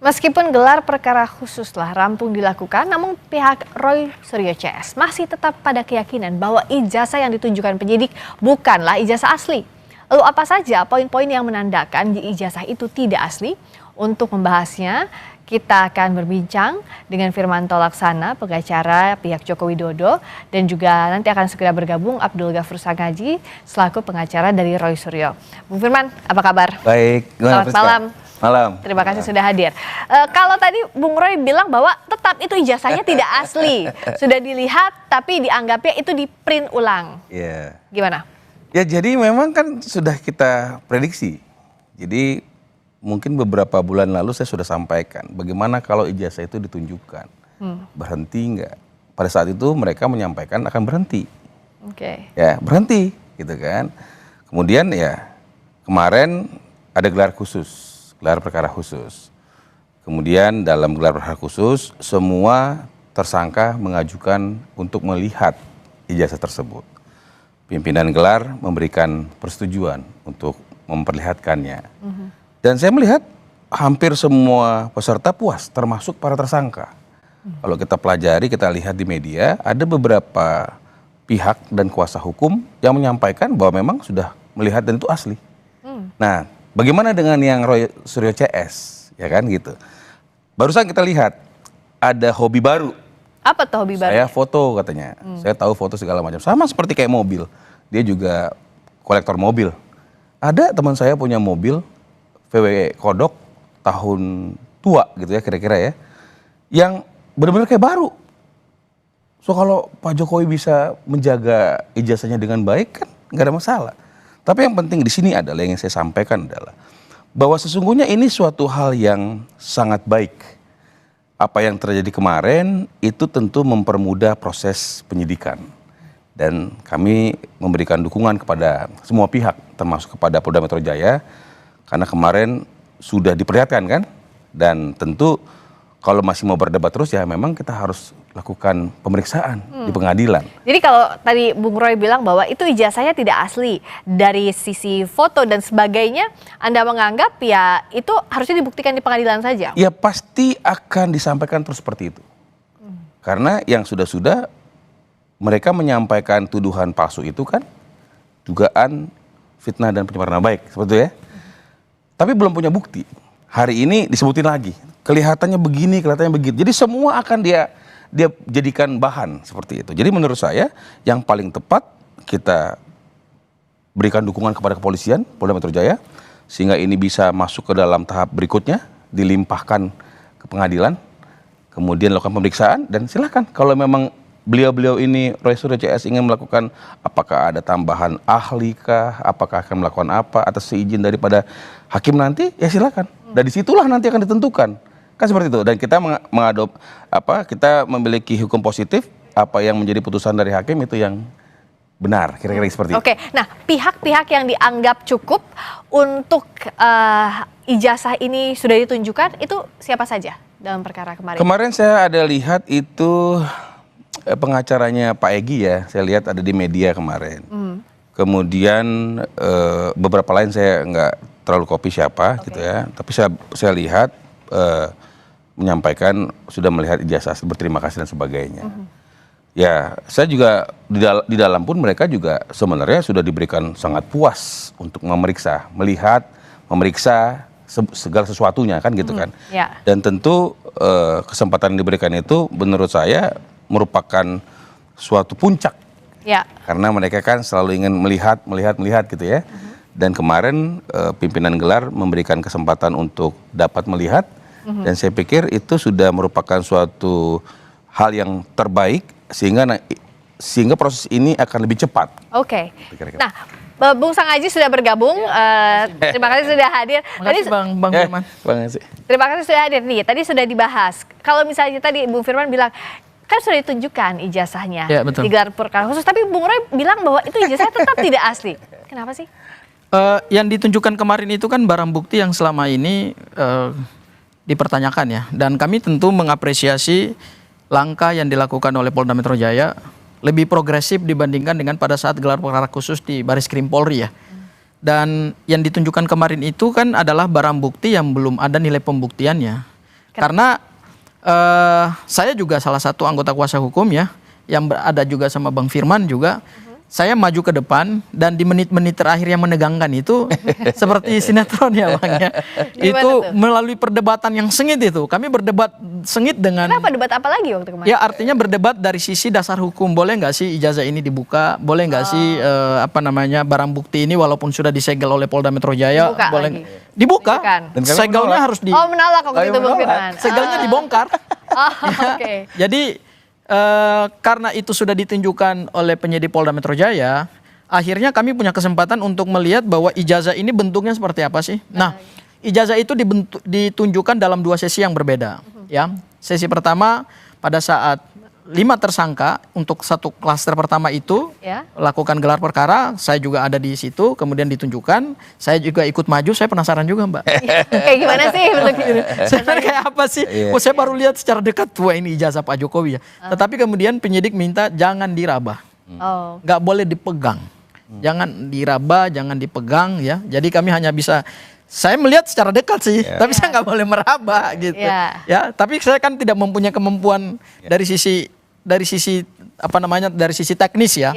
Meskipun gelar perkara khusus telah rampung dilakukan, namun pihak Roy Suryo CS masih tetap pada keyakinan bahwa ijazah yang ditunjukkan penyidik bukanlah ijazah asli. Lalu apa saja poin-poin yang menandakan ijazah itu tidak asli? Untuk membahasnya, kita akan berbincang dengan Firmanto Laksana, pengacara pihak Joko Widodo, dan juga nanti akan segera bergabung Abdul Ghafur Sangaji selaku pengacara dari Roy Suryo. Bung Firman, apa kabar? Baik, selamat malam. Malam. Terima kasih sudah hadir. Kalau tadi Bung Roy bilang bahwa tetap itu ijazahnya tidak asli, sudah dilihat tapi dianggapnya itu di print ulang. Iya. Gimana? Ya jadi memang kan sudah kita prediksi. Jadi mungkin beberapa bulan lalu saya sudah sampaikan bagaimana kalau ijazah itu ditunjukkan. Berhenti enggak? Pada saat itu mereka menyampaikan akan berhenti. Oke. Ya berhenti gitu kan. Kemudian ya kemarin ada gelar khusus. Gelar perkara khusus. Kemudian dalam gelar perkara khusus semua tersangka mengajukan untuk melihat ijazah tersebut. Pimpinan gelar memberikan persetujuan untuk memperlihatkannya. Dan saya melihat hampir semua peserta puas termasuk para tersangka. Kalau kita pelajari, kita lihat di media ada beberapa pihak dan kuasa hukum yang menyampaikan bahwa memang sudah melihat dan itu asli. Nah, bagaimana dengan yang Roy Suryo CS, ya kan gitu. Barusan kita lihat ada hobi baru. Apa tuh hobi baru? Saya foto katanya. Saya tahu foto segala macam. Sama seperti kayak mobil. Dia juga kolektor mobil. Ada teman saya punya mobil VW Kodok tahun tua gitu ya kira-kira ya. Yang benar-benar kayak baru. So kalau Pak Jokowi bisa menjaga ijazahnya dengan baik kan nggak ada masalah. Tapi yang penting di sini adalah yang saya sampaikan adalah bahwa sesungguhnya ini suatu hal yang sangat baik. Apa yang terjadi kemarin itu tentu mempermudah proses penyidikan. Dan kami memberikan dukungan kepada semua pihak termasuk kepada Polda Metro Jaya karena kemarin sudah diperlihatkan kan. Dan tentu kalau masih mau berdebat terus ya memang kita harus lakukan pemeriksaan di pengadilan. Jadi kalau tadi Bung Roy bilang bahwa itu ijazahnya tidak asli dari sisi foto dan sebagainya, Anda menganggap ya itu harusnya dibuktikan di pengadilan saja? Ya pasti akan disampaikan terus seperti itu. Karena yang sudah-sudah mereka menyampaikan tuduhan palsu itu kan dugaan fitnah dan pencemaran nama baik seperti itu ya. Tapi belum punya bukti. Hari ini disebutin lagi. Kelihatannya begini, kelihatannya begitu. Jadi semua akan dia jadikan bahan seperti itu. Jadi menurut saya yang paling tepat kita berikan dukungan kepada kepolisian Polda Metro Jaya sehingga ini bisa masuk ke dalam tahap berikutnya, dilimpahkan ke pengadilan, kemudian lakukan pemeriksaan dan silakan kalau memang beliau-beliau ini Roy Suryo CS ingin melakukan apakah ada tambahan ahli kah, apakah akan melakukan apa atas seizin daripada hakim nanti ya silakan. Dan disitulah nanti akan ditentukan. Kan seperti itu. Dan kita kita memiliki hukum positif, apa yang menjadi putusan dari hakim itu yang benar, kira-kira seperti itu. Oke, nah pihak-pihak yang dianggap cukup untuk ijazah ini sudah ditunjukkan, itu siapa saja dalam perkara kemarin? Kemarin saya ada lihat itu pengacaranya Pak Egy ya, saya lihat ada di media kemarin. Kemudian beberapa lain saya nggak terlalu copy siapa gitu ya, tapi saya lihat menyampaikan sudah melihat ijazah berterima kasih dan sebagainya. Ya, saya juga di dalam pun mereka juga sebenarnya sudah diberikan sangat puas untuk memeriksa, melihat, memeriksa segala sesuatunya kan gitu kan. Ya. Dan tentu kesempatan yang diberikan itu menurut saya merupakan suatu puncak. Ya. Karena mereka kan selalu ingin melihat gitu ya. Dan kemarin pimpinan gelar memberikan kesempatan untuk dapat melihat. Dan saya pikir itu sudah merupakan suatu hal yang terbaik sehingga proses ini akan lebih cepat. Oke. Nah, Bung Sangaji sudah bergabung. Terima kasih sudah hadir. Terima kasih Bang Firman. Terima kasih sudah hadir nih. Tadi sudah dibahas. Kalau misalnya tadi Bung Firman bilang kan sudah ditunjukkan ijazahnya di gelar perkara khusus, tapi Bung Roy bilang bahwa itu ijazah tetap tidak asli. Kenapa sih? Yang ditunjukkan kemarin itu kan barang bukti yang selama ini dipertanyakan ya. Dan kami tentu mengapresiasi langkah yang dilakukan oleh Polda Metro Jaya lebih progresif dibandingkan dengan pada saat gelar perkara khusus di Bareskrim Polri ya. Dan yang ditunjukkan kemarin itu kan adalah barang bukti yang belum ada nilai pembuktiannya. Karena saya juga salah satu anggota kuasa hukum ya, yang ada juga sama Bang Firman juga. Saya maju ke depan dan di menit-menit terakhir yang menegangkan itu seperti sinetron ya Bang ya. Itu melalui perdebatan yang sengit itu. Kami berdebat sengit dengan... Kenapa debat apa lagi waktu kemarin? Ya artinya berdebat dari sisi dasar hukum. Boleh nggak sih ijazah ini dibuka? Boleh nggak sih barang bukti ini walaupun sudah disegel oleh Polda Metro Jaya? Dibuka boleh lagi. Dibuka. Dan kami Segelnya menolak. harus di... Oh menolak waktu itu Bang Firman. Segelnya dibongkar. Oh, oke. Jadi karena itu sudah ditunjukkan oleh penyidik Polda Metro Jaya, akhirnya kami punya kesempatan untuk melihat bahwa ijazah ini bentuknya seperti apa sih. Nah, ijazah itu ditunjukkan dalam 2 sesi yang berbeda. Ya, sesi pertama pada saat 5 tersangka untuk satu klaster pertama itu lakukan gelar perkara, saya juga ada di situ, kemudian ditunjukkan, saya juga ikut maju, saya penasaran juga Mbak. Kayak gimana sih bentuknya? Sebenarnya kayak apa sih? Oh, saya baru lihat secara dekat, wah ini ijazah Pak Jokowi ya. Tetapi kemudian penyidik minta jangan diraba, nggak boleh dipegang, jangan diraba, jangan dipegang ya. Jadi kami hanya bisa, saya melihat secara dekat sih, tapi saya nggak boleh meraba gitu. Ya, tapi saya kan tidak mempunyai kemampuan dari sisi dari sisi teknis ya.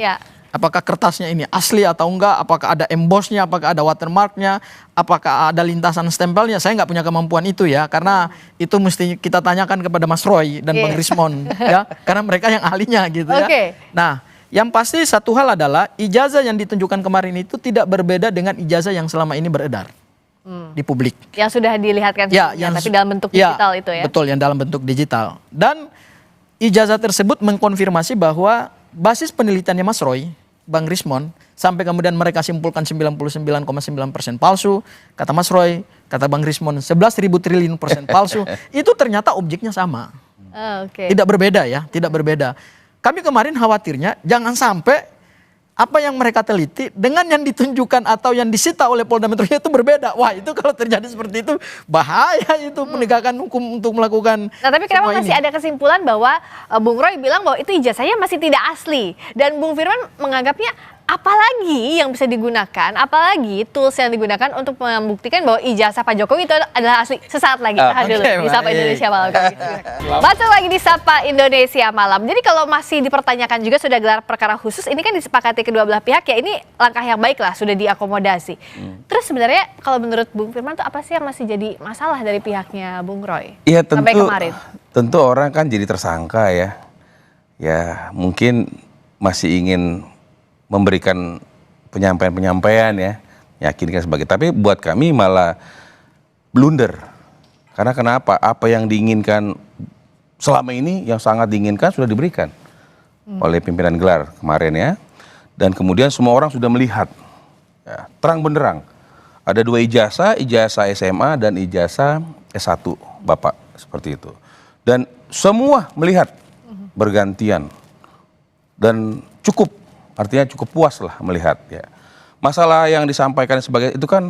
Apakah kertasnya ini asli atau enggak? Apakah ada embossnya? Apakah ada watermarknya? Apakah ada lintasan stempelnya? Saya nggak punya kemampuan itu ya, karena itu mesti kita tanyakan kepada Mas Roy dan Bang Rismon ya, karena mereka yang ahlinya gitu ya. Nah, yang pasti satu hal adalah ijazah yang ditunjukkan kemarin itu tidak berbeda dengan ijazah yang selama ini beredar di publik. Yang sudah dilihatkan sebelumnya, tapi dalam bentuk digital itu ya. Betul, yang dalam bentuk digital. Dan ijazah tersebut mengkonfirmasi bahwa basis penelitiannya Mas Roy, Bang Rismon, sampai kemudian mereka simpulkan 99,9% palsu, kata Mas Roy, kata Bang Rismon 11.000 triliun % palsu, itu ternyata objeknya sama. Tidak berbeda ya, tidak berbeda. Kami kemarin khawatirnya jangan sampai apa yang mereka teliti dengan yang ditunjukkan atau yang disita oleh Polda Metro Jaya itu berbeda. Wah, itu kalau terjadi seperti itu bahaya itu penegakan hukum untuk melakukan. Nah, tapi kenapa masih ada kesimpulan bahwa Bung Roy bilang bahwa itu ijazahnya masih tidak asli dan Bung Firman menganggapnya apalagi yang bisa digunakan, apalagi tools yang digunakan untuk membuktikan bahwa ijazah Pak Jokowi itu adalah asli. Sesaat lagi tahan dulu di Sapa Indonesia Malam. Baca lagi di Sapa Indonesia Malam. Jadi kalau masih dipertanyakan juga sudah gelar perkara khusus, ini kan disepakati kedua belah pihak ya, ini langkah yang baik lah, sudah diakomodasi. Terus sebenarnya kalau menurut Bung Firman itu apa sih yang masih jadi masalah dari pihaknya Bung Roy? Iya sampai kemarin? Tentu orang kan jadi tersangka ya. Ya mungkin masih ingin memberikan penyampaian-penyampaian ya, yakinkan sebagai. Tapi buat kami malah blunder. Karena kenapa? Apa yang diinginkan selama ini, yang sangat diinginkan sudah diberikan oleh pimpinan gelar kemarin ya. Dan kemudian semua orang sudah melihat ya, terang benderang. Ada 2 ijazah, ijazah SMA dan ijazah S1 Bapak, seperti itu. Dan semua melihat bergantian dan artinya cukup puas lah melihat ya. Masalah yang disampaikan sebagai itu kan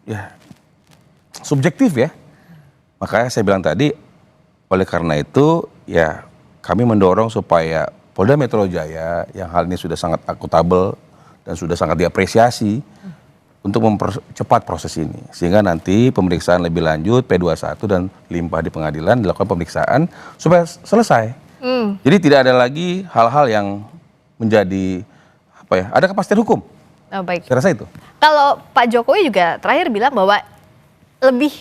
ya subjektif ya. Makanya saya bilang tadi, oleh karena itu ya kami mendorong supaya Polda Metro Jaya yang hal ini sudah sangat akuntabel dan sudah sangat diapresiasi untuk mempercepat proses ini. Sehingga nanti pemeriksaan lebih lanjut P21 dan limpah di pengadilan dilakukan pemeriksaan supaya selesai. Jadi tidak ada lagi hal-hal yang menjadi ada kepastian hukum. Baik. Saya rasa itu. Kalau Pak Jokowi juga terakhir bilang bahwa lebih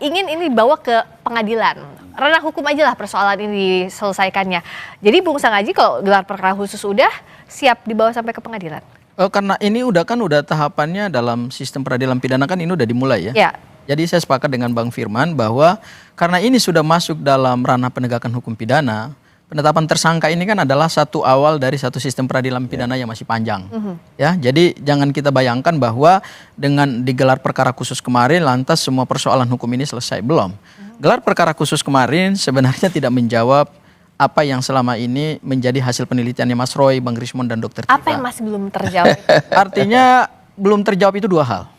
ingin ini dibawa ke pengadilan. Ranah hukum aja lah persoalan ini diselesaikannya. Jadi Bung Sangaji kalau gelar perkara khusus udah siap dibawa sampai ke pengadilan? Karena ini udah tahapannya dalam sistem peradilan pidana kan ini udah dimulai ya. Jadi saya sepakat dengan Bang Firman bahwa karena ini sudah masuk dalam ranah penegakan hukum pidana, penetapan tersangka ini kan adalah satu awal dari satu sistem peradilan pidana yang masih panjang. Ya, jadi jangan kita bayangkan bahwa dengan digelar perkara khusus kemarin lantas semua persoalan hukum ini selesai, belum. Gelar perkara khusus kemarin sebenarnya tidak menjawab apa yang selama ini menjadi hasil penelitiannya Mas Roy, Bang Rismon dan Dr. Tika. Apa yang masih belum terjawab? Artinya belum terjawab itu 2 hal.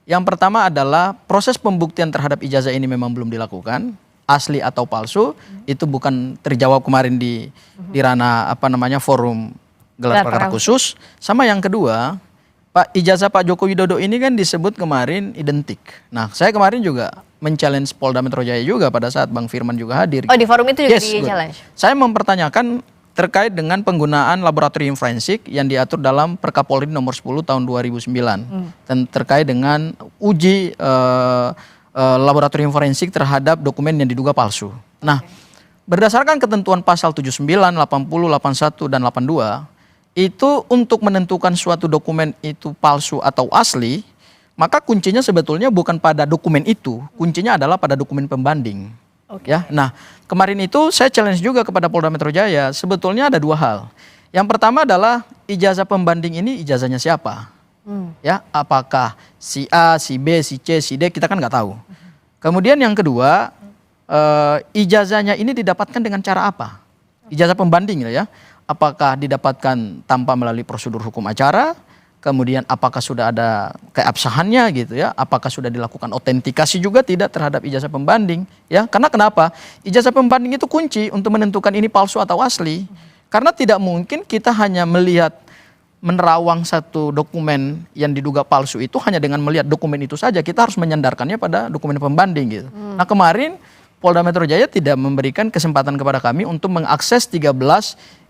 Yang pertama adalah proses pembuktian terhadap ijazah ini memang belum dilakukan. Asli atau palsu itu bukan terjawab kemarin di ranah forum gelar perkara khusus. Sama yang kedua, ijazah Pak Joko Widodo ini kan disebut kemarin identik. Nah, saya kemarin juga men-challenge Polda Metro Jaya juga pada saat Bang Firman juga hadir. Oh, di forum itu juga Yes, di-challenge? Saya mempertanyakan terkait dengan penggunaan laboratorium forensik yang diatur dalam Perkapolri nomor 10 tahun 2009 dan terkait dengan uji laboratorium forensik terhadap dokumen yang diduga palsu. Nah, berdasarkan ketentuan pasal 79, 80, 81 dan 82 itu untuk menentukan suatu dokumen itu palsu atau asli, maka kuncinya sebetulnya bukan pada dokumen itu, kuncinya adalah pada dokumen pembanding. Ya, nah kemarin itu saya challenge juga kepada Polda Metro Jaya. Sebetulnya ada dua hal. Yang pertama adalah ijazah pembanding ini ijazahnya siapa? Ya, apakah si A, si B, si C, si D, kita kan nggak tahu. Kemudian yang kedua, ijazahnya ini didapatkan dengan cara apa? Ijazah pembanding ya. Apakah didapatkan tanpa melalui prosedur hukum acara? Kemudian apakah sudah ada keabsahannya gitu ya? Apakah sudah dilakukan autentikasi juga tidak terhadap ijazah pembanding? Ya, karena kenapa? Ijazah pembanding itu kunci untuk menentukan ini palsu atau asli. Karena tidak mungkin kita hanya melihat menerawang satu dokumen yang diduga palsu itu hanya dengan melihat dokumen itu saja. Kita harus menyandarkannya pada dokumen pembanding gitu. Nah, kemarin Polda Metro Jaya tidak memberikan kesempatan kepada kami untuk mengakses 13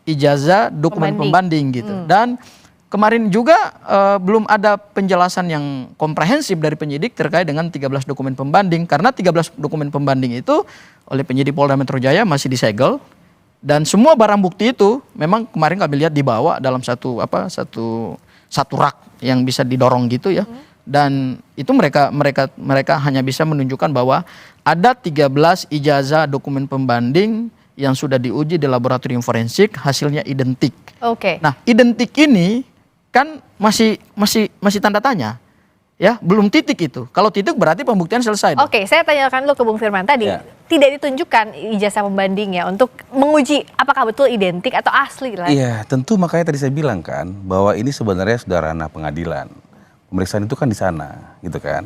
ijazah dokumen pembanding gitu. Dan kemarin juga belum ada penjelasan yang komprehensif dari penyidik terkait dengan 13 dokumen pembanding. Karena 13 dokumen pembanding itu oleh penyidik Polda Metro Jaya masih disegel. Dan semua barang bukti itu memang kemarin kami lihat dibawa dalam satu rak yang bisa didorong gitu ya. Dan itu mereka hanya bisa menunjukkan bahwa ada 13 ijazah dokumen pembanding yang sudah diuji di laboratorium forensik, hasilnya identik. Nah, identik ini kan masih tanda tanya, ya, belum titik itu. Kalau titik berarti pembuktian selesai. Saya tanyakan dulu ke Bung Firman tadi, tidak ditunjukkan ijazah pembandingnya untuk menguji apakah betul identik atau asli lah. Iya, tentu makanya tadi saya bilang kan bahwa ini sebenarnya sudah ranah pengadilan. Pemeriksaan itu kan di sana, gitu kan.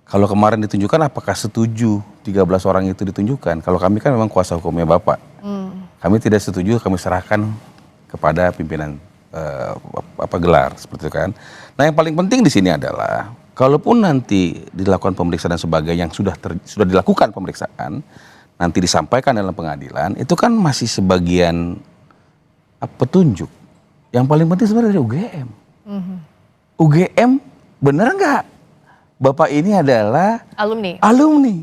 Kalau kemarin ditunjukkan, apakah setuju 13 orang itu ditunjukkan? Kalau kami kan memang kuasa hukumnya Bapak. Kami tidak setuju, kami serahkan kepada pimpinan gelar seperti itu kan. Nah, yang paling penting di sini adalah kalaupun nanti dilakukan pemeriksaan dan sebagainya yang sudah dilakukan pemeriksaan, nanti disampaikan dalam pengadilan, itu kan masih sebagian petunjuk. Yang paling penting sebenarnya dari UGM. UGM benar nggak? Bapak ini adalah alumni.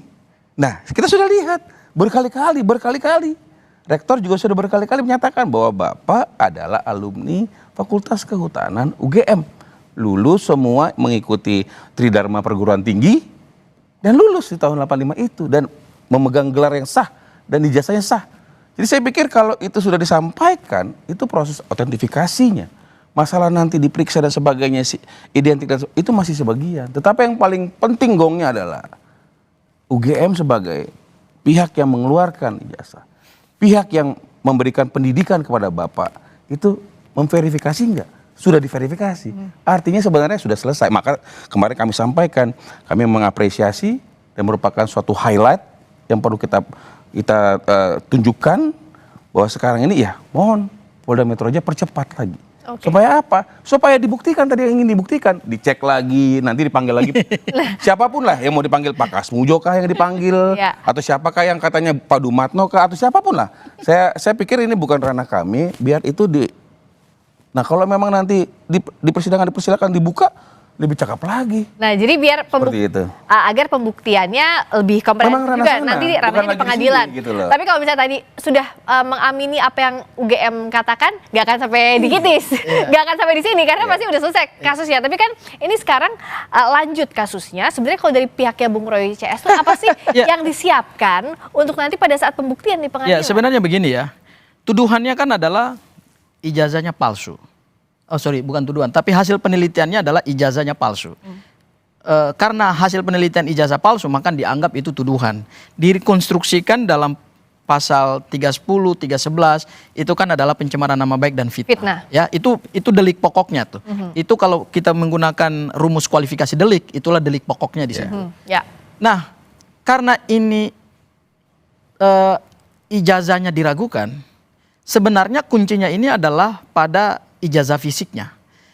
Nah, kita sudah lihat berkali-kali. Rektor juga sudah berkali-kali menyatakan bahwa Bapak adalah alumni Fakultas Kehutanan UGM. Lulus semua mengikuti Tridharma Perguruan Tinggi dan lulus di tahun 85 itu dan memegang gelar yang sah dan ijazahnya sah. Jadi saya pikir kalau itu sudah disampaikan, itu proses autentifikasinya. Masalah nanti diperiksa dan sebagainya, identitas itu masih sebagian. Tetapi yang paling penting gongnya adalah UGM sebagai pihak yang mengeluarkan ijazah, pihak yang memberikan pendidikan kepada Bapak, itu memverifikasi enggak? Sudah diverifikasi. Artinya sebenarnya sudah selesai. Maka kemarin kami sampaikan, kami mengapresiasi dan merupakan suatu highlight yang perlu kita tunjukkan bahwa sekarang ini ya mohon Polda Metro Jaya percepat lagi. Supaya apa? Supaya dibuktikan tadi yang ingin dibuktikan. Dicek lagi, nanti dipanggil lagi. Siapapun lah yang mau dipanggil, Pak Kasmujo kah yang dipanggil, atau siapakah yang katanya Pak Dumatno kah, atau siapapun lah. Saya pikir ini bukan ranah kami, biar itu Nah, kalau memang nanti di persidangan dipersilakan dibuka, lebih cakep lagi. Nah, jadi biar agar pembuktiannya lebih komprehensif juga nanti ranahnya di pengadilan. Gitu. Tapi kalau misalnya tadi sudah mengamini apa yang UGM katakan, nggak akan sampai di Kitis, nggak akan sampai di sini karena pasti udah selesai kasusnya. Tapi kan ini sekarang lanjut kasusnya. Sebenarnya kalau dari pihaknya Bung Roy CS itu apa sih yang disiapkan untuk nanti pada saat pembuktian di pengadilan? Ya, sebenarnya begini ya, tuduhannya kan adalah ijazahnya palsu. Oh sorry, bukan tuduhan, tapi hasil penelitiannya adalah ijazahnya palsu. Karena hasil penelitian ijazah palsu, maka dianggap itu tuduhan. Direkonstruksikan dalam pasal 310, 311, itu kan adalah pencemaran nama baik dan fitnah. Ya, itu delik pokoknya tuh. Itu kalau kita menggunakan rumus kualifikasi delik, itulah delik pokoknya di sini. Nah, karena ini ijazahnya diragukan, sebenarnya kuncinya ini adalah pada ijazah fisiknya.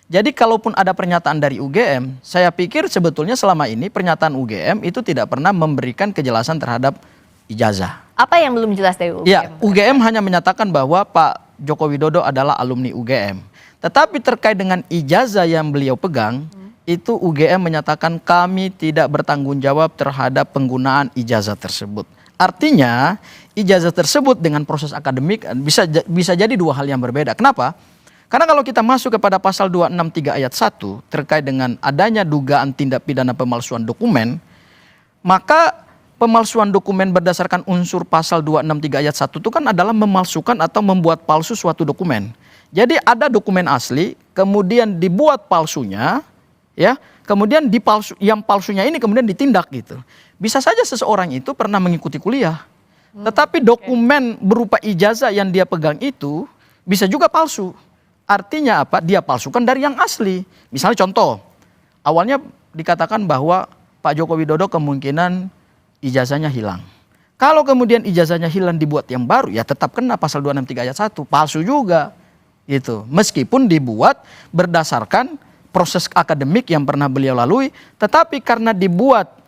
Jadi kalaupun ada pernyataan dari UGM, saya pikir sebetulnya selama ini pernyataan UGM itu tidak pernah memberikan kejelasan terhadap ijazah. Apa yang belum jelas dari UGM? Ya, UGM hanya menyatakan bahwa Pak Joko Widodo adalah alumni UGM. Tetapi terkait dengan ijazah yang beliau pegang, itu UGM menyatakan kami tidak bertanggung jawab terhadap penggunaan ijazah tersebut. Artinya, ijazah tersebut dengan proses akademik bisa jadi dua hal yang berbeda. Kenapa? Karena kalau kita masuk kepada pasal 263 ayat 1 terkait dengan adanya dugaan tindak pidana pemalsuan dokumen, maka pemalsuan dokumen berdasarkan unsur pasal 263 ayat 1 itu kan adalah memalsukan atau membuat palsu suatu dokumen. Jadi ada dokumen asli, kemudian dibuat palsunya, ya, kemudian yang palsunya ini kemudian ditindak gitu. Bisa saja seseorang itu pernah mengikuti kuliah, tetapi dokumen berupa ijazah yang dia pegang itu bisa juga palsu. Artinya apa? Dia palsukan dari yang asli. Misalnya contoh, awalnya dikatakan bahwa Pak Joko Widodo kemungkinan ijazahnya hilang. Kalau kemudian ijazahnya hilang dibuat yang baru, ya tetap kena pasal 263 ayat 1, palsu juga. Gitu. Meskipun dibuat berdasarkan proses akademik yang pernah beliau lalui, tetapi karena dibuat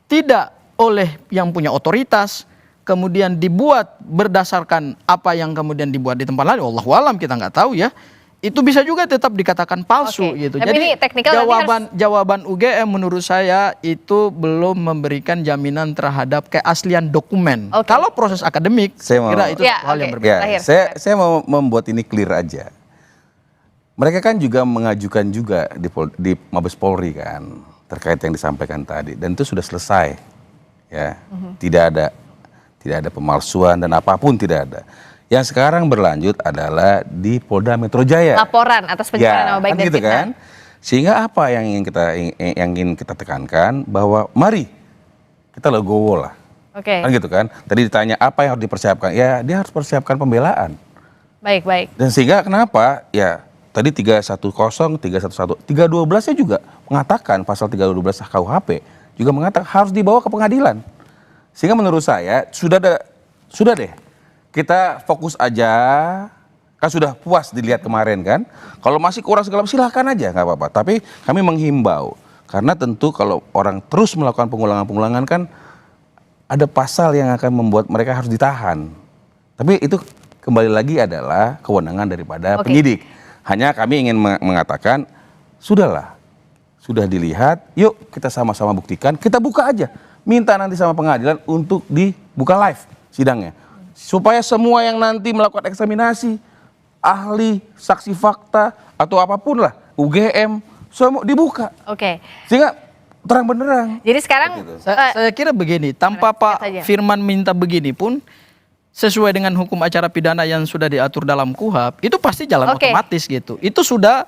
tidak oleh yang punya otoritas, kemudian dibuat berdasarkan apa yang kemudian dibuat di tempat lain, wallahu alam kita nggak tahu ya, itu bisa juga tetap dikatakan palsu gitu. Tapi Jadi ini teknikal jawaban UGM menurut saya itu belum memberikan jaminan terhadap keaslian dokumen. Kalau proses akademik, kira itu hal yang berbeda. Ya, saya mau membuat ini clear aja. Mereka kan juga mengajukan juga di Mabes Polri kan terkait yang disampaikan tadi, dan itu sudah selesai, ya, tidak ada pemalsuan dan apapun tidak ada. Yang sekarang berlanjut adalah di Polda Metro Jaya. Laporan atas pencemaran nama baik dan gitu fitnah. kan? Sehingga apa yang ingin kita tekankan bahwa mari kita legowo lah. Kan gitu kan? Tadi ditanya apa yang harus dipersiapkan? Ya, dia harus persiapkan pembelaan. Baik. Dan sehingga kenapa? Ya, tadi 310, 311, 312-nya juga mengatakan pasal 312 KUHP juga mengatakan harus dibawa ke pengadilan. Sehingga menurut saya sudah deh. Kita fokus aja, kan sudah puas dilihat kemarin kan. Kalau masih kurang segala silahkan aja, nggak apa-apa. Tapi kami menghimbau, karena tentu kalau orang terus melakukan pengulangan-pengulangan kan ada pasal yang akan membuat mereka harus ditahan. Tapi itu kembali lagi adalah kewenangan daripada penyidik. Hanya kami ingin mengatakan, sudahlah, sudah dilihat, yuk kita sama-sama buktikan, kita buka aja. Minta nanti sama pengadilan untuk dibuka live sidangnya. Supaya semua yang nanti melakukan eksaminasi, ahli, saksi fakta, atau apapun lah, UGM, semua dibuka. Sehingga terang benderang. Jadi sekarang saya kira begini, tanpa Pak Firman minta begini pun, sesuai dengan hukum acara pidana yang sudah diatur dalam KUHP, itu pasti jalan otomatis gitu. Itu sudah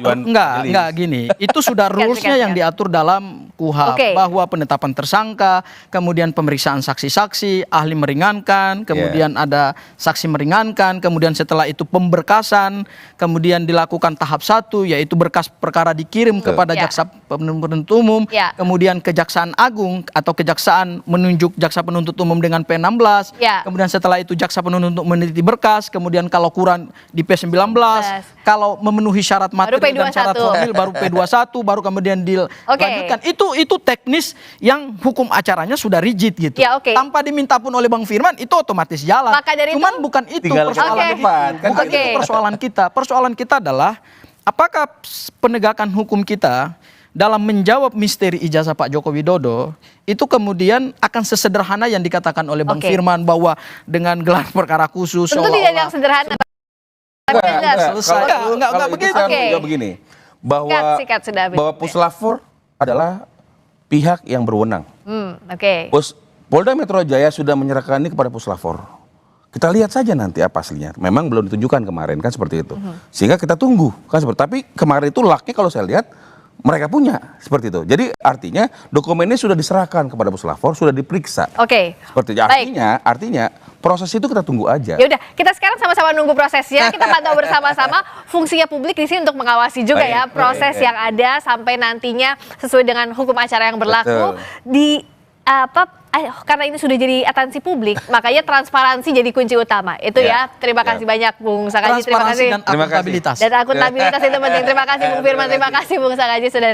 enggak gini. Itu sudah rulesnya yang diatur dalam KUHP, bahwa penetapan tersangka, kemudian pemeriksaan saksi-saksi, ahli meringankan, kemudian ada saksi meringankan, kemudian setelah itu pemberkasan, kemudian dilakukan tahap 1, yaitu berkas perkara dikirim kepada jaksa penuntut umum, kemudian Kejaksaan Agung atau Kejaksaan menunjuk jaksa penuntut umum dengan P16. Kemudian setelah itu jaksa penuntut untuk meneliti berkas, kemudian kalau kurang di P19, kalau memenuhi syarat materi dan syarat formil baru P21, baru kemudian dilanjutkan. Itu teknis yang hukum acaranya sudah rigid gitu. Tanpa diminta pun oleh Bang Firman, itu otomatis jalan. Cuman bukan itu persoalan kita. Bukan itu persoalan kita. Persoalan kita adalah apakah penegakan hukum kita dalam menjawab misteri ijazah Pak Joko Widodo itu kemudian akan sesederhana yang dikatakan oleh Bang Firman bahwa dengan gelar perkara khusus tentu tidak yang sederhana. Enggak begitu. Juga begini, bahwa Puslapfor adalah pihak yang berwenang. Polda Metro Jaya sudah menyerahkan ini kepada Puslapfor. Kita lihat saja nanti apa aslinya. Memang belum ditunjukkan kemarin kan seperti itu. Sehingga kita tunggu kan seperti. Tapi kemarin itu lucknya kalau saya lihat mereka punya seperti itu. Jadi artinya dokumen ini sudah diserahkan kepada Puslapfor, sudah diperiksa. Seperti itu. Artinya proses itu kita tunggu aja. Ya udah, kita sekarang sama-sama nunggu prosesnya. Kita pantau bersama-sama. Fungsinya publik di sini untuk mengawasi juga proses yang ada sampai nantinya sesuai dengan hukum acara yang berlaku. karena ini sudah jadi atensi publik, makanya transparansi jadi kunci utama. Itu ya. Terima kasih banyak Bung Sakaji. Terima Transparansi kasih. dan akuntabilitas. Dan akuntabilitas itu penting. Terima kasih Bung Firman. Terima kasih Bung Sakaji sudah